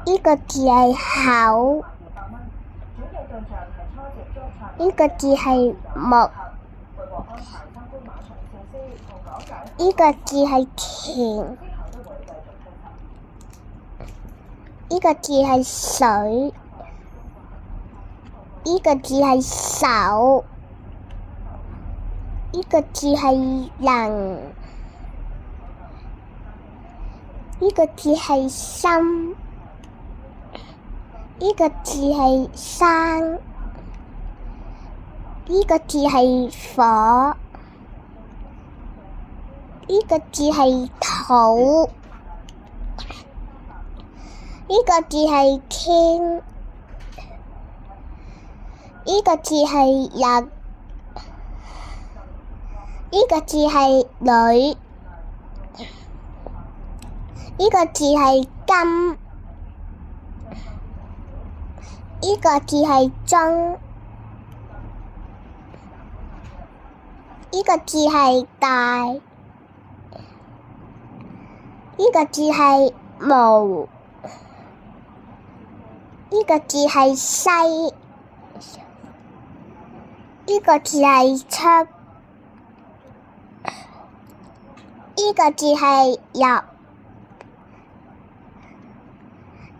呢個字係口，呢個字係木，呢個字係田，呢個字係水，呢個字係手，呢個字係人，呢個字係心，呢個字係山，呢個字係火，呢個字係土，呢個字係天，呢個字係人，呢個字係女，呢個字係金，呢個字係鐘，呢個字係大，呢個字係無，呢個字係西，呢個字係出，呢個字係入，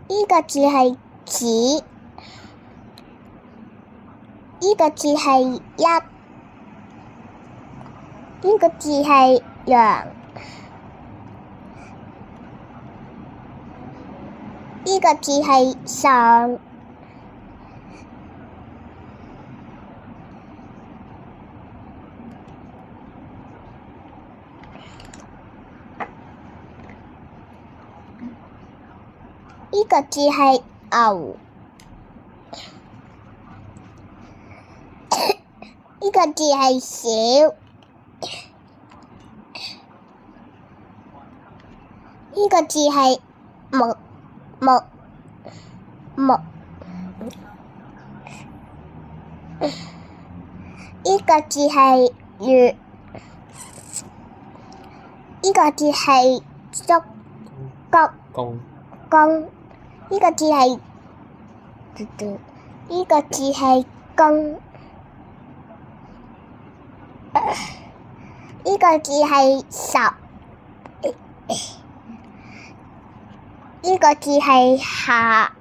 呢個字係子，呢個字係一，呢個字係陽，呢個字係上，呢個字係牛，呢個字係小，呢個字係木，呢個字係月，呢個字係竹公，呢個字係呢個字係公，呢個字係十，呢個字係下。